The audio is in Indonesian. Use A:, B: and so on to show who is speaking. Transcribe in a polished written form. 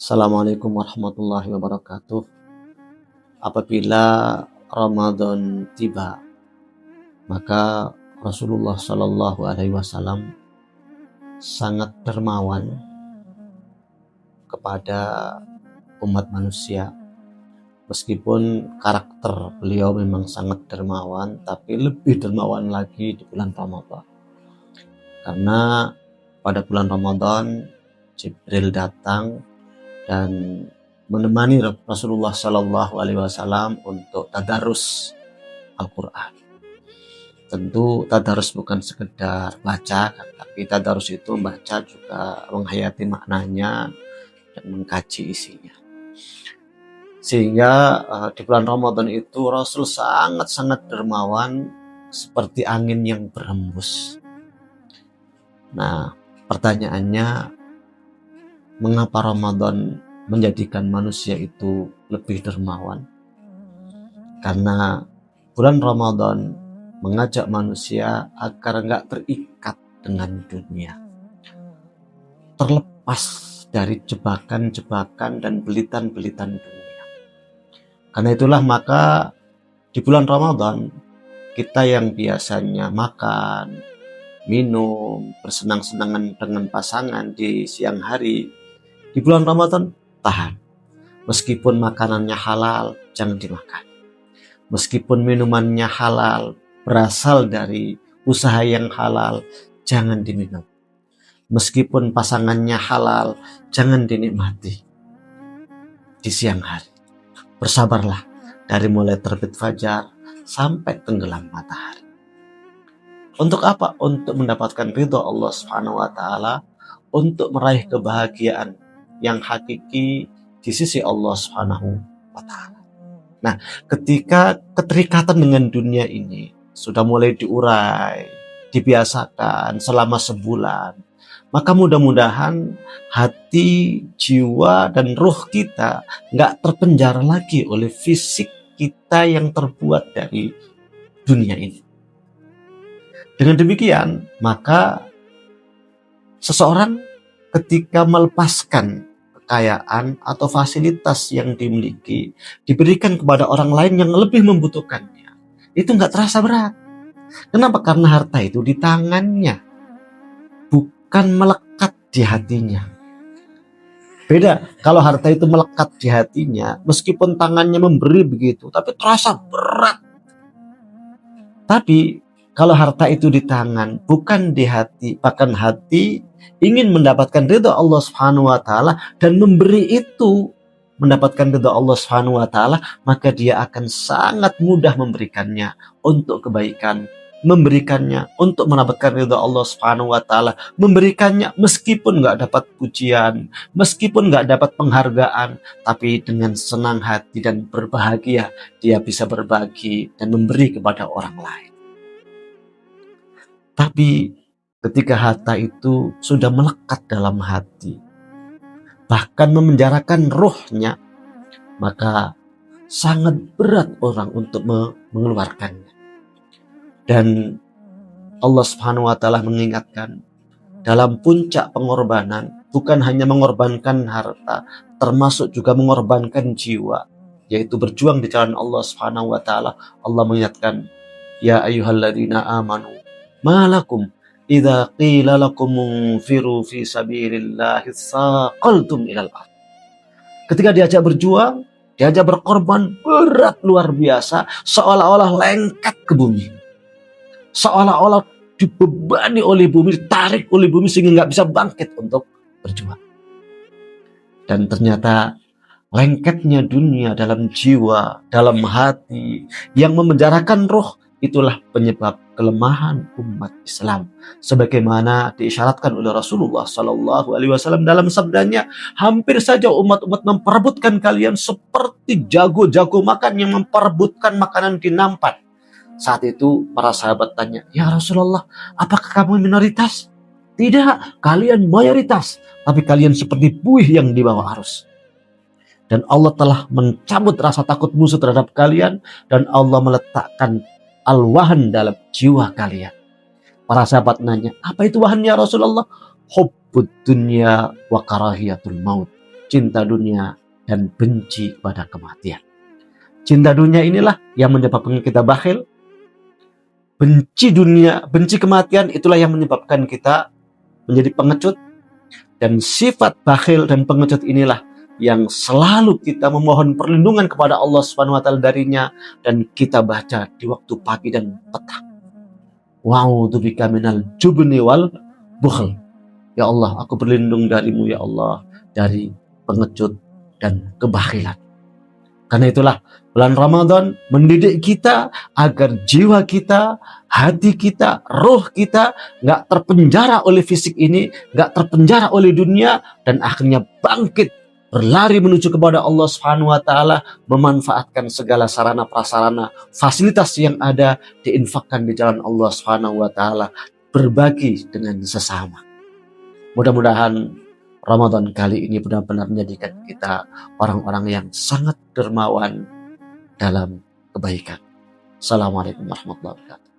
A: Assalamualaikum warahmatullahi wabarakatuh. Apabila Ramadan tiba, maka Rasulullah Shallallahu Alaihi Wasallam sangat dermawan kepada umat manusia. Meskipun karakter beliau memang sangat dermawan, tapi lebih dermawan lagi di bulan Ramadan. Karena pada bulan Ramadan Jibril datang dan menemani Rasulullah Shallallahu Alaihi Wasallam untuk tadarus Al-Quran. Tentu tadarus bukan sekedar baca, tapi tadarus itu membaca juga menghayati maknanya dan mengkaji isinya. Sehingga di bulan Ramadan itu Rasul sangat-sangat dermawan seperti angin yang berhembus. Nah, pertanyaannya, mengapa Ramadan menjadikan manusia itu lebih dermawan? Karena bulan Ramadan mengajak manusia agar enggak terikat dengan dunia, terlepas dari jebakan-jebakan dan belitan-belitan dunia. Karena itulah maka di bulan Ramadan kita yang biasanya makan, minum, bersenang-senangan dengan pasangan di siang hari, di bulan Ramadan tahan. Meskipun makanannya halal, jangan dimakan. Meskipun minumannya halal, berasal dari usaha yang halal, jangan diminum. Meskipun pasangannya halal, jangan dinikmati di siang hari. Bersabarlah dari mulai terbit fajar sampai tenggelam matahari. Untuk apa? Untuk mendapatkan ridho Allah Subhanahu wa taala, untuk meraih kebahagiaan yang hakiki di sisi Allah Subhanahu wa taala. Nah, ketika keterikatan dengan dunia ini sudah mulai diurai, dibiasakan selama sebulan, maka mudah-mudahan hati, jiwa, dan ruh kita nggak terpenjara lagi oleh fisik kita yang terbuat dari dunia ini. Dengan demikian, maka seseorang ketika melepaskan kekayaan atau fasilitas yang dimiliki, diberikan kepada orang lain yang lebih membutuhkannya, itu nggak terasa berat. Kenapa? Karena harta itu di tangannya, bukan melekat di hatinya. Beda, kalau harta itu melekat di hatinya, meskipun tangannya memberi begitu, tapi terasa berat. Tapi kalau harta itu di tangan, bukan di hati, bahkan hati ingin mendapatkan ridha Allah Subhanahu wa taala dan memberi itu mendapatkan ridha Allah Subhanahu wa taala, maka dia akan sangat mudah memberikannya untuk kebaikan, memberikannya untuk mendapatkan ridha Allah Subhanahu wa taala, memberikannya meskipun nggak dapat pujian, meskipun nggak dapat penghargaan, tapi dengan senang hati dan berbahagia dia bisa berbagi dan memberi kepada orang lain. Tapi ketika harta itu sudah melekat dalam hati, bahkan memenjarakan ruhnya, maka sangat berat orang untuk mengeluarkannya. Dan Allah Subhanahu wa taala mengingatkan, dalam puncak pengorbanan bukan hanya mengorbankan harta, termasuk juga mengorbankan jiwa, yaitu berjuang di jalan Allah Subhanahu wa taala. Allah mengingatkan, ya ayyuhalladzina amanu malakum idza qila lakum munfiru fi sabilillahi tsaqaltum ilal ardh. Ketika diajak berjuang, diajak berkorban, berat luar biasa, seolah-olah lengket ke bumi, seolah-olah dibebani oleh bumi, ditarik oleh bumi sehingga nggak bisa bangkit untuk berjuang. Dan ternyata lengketnya dunia dalam jiwa, dalam hati, yang memenjarakan roh, itulah penyebab kelemahan umat Islam. Sebagaimana diisyaratkan oleh Rasulullah Shallallahu Alaihi Wasallam dalam sabdanya, hampir saja umat-umat memperebutkan kalian seperti jago-jago makan yang memperebutkan makanan di nampan. Saat itu para sahabat tanya, ya Rasulullah, apakah kamu minoritas? Tidak, kalian mayoritas, tapi kalian seperti buih yang dibawa arus. Dan Allah telah mencabut rasa takut musuh terhadap kalian, dan Allah meletakkan al-wahan dalam jiwa kalian. Para sahabat nanya, apa itu wahan ya Rasulullah? Hubbud dunya wa karahiyatul maut. cinta dunia, dan benci pada kematian. Cinta dunia inilah yang menyebabkan kita bakhil. Benci dunia, benci kematian itulah yang menyebabkan kita menjadi pengecut. Dan sifat bakhil dan pengecut inilah yang selalu kita memohon perlindungan kepada Allah Subhanahu wa taala darinya, dan kita baca di waktu pagi dan petang. Wa'udzubika minal jubni wal bukhl. Ya Allah, aku berlindung darimu ya Allah dari pengecut dan kebakhilan. Karena itulah bulan Ramadan mendidik kita agar jiwa kita, hati kita, roh kita gak terpenjara oleh fisik ini, gak terpenjara oleh dunia, dan akhirnya bangkit, berlari menuju kepada Allah Subhanahu wa taala, memanfaatkan segala sarana prasarana, fasilitas yang ada, diinfakkan di jalan Allah Subhanahu wa taala, berbagi dengan sesama. Mudah-mudahan Ramadan kali ini benar-benar menjadikan kita orang-orang yang sangat dermawan dalam kebaikan. Assalamualaikum warahmatullahi wabarakatuh.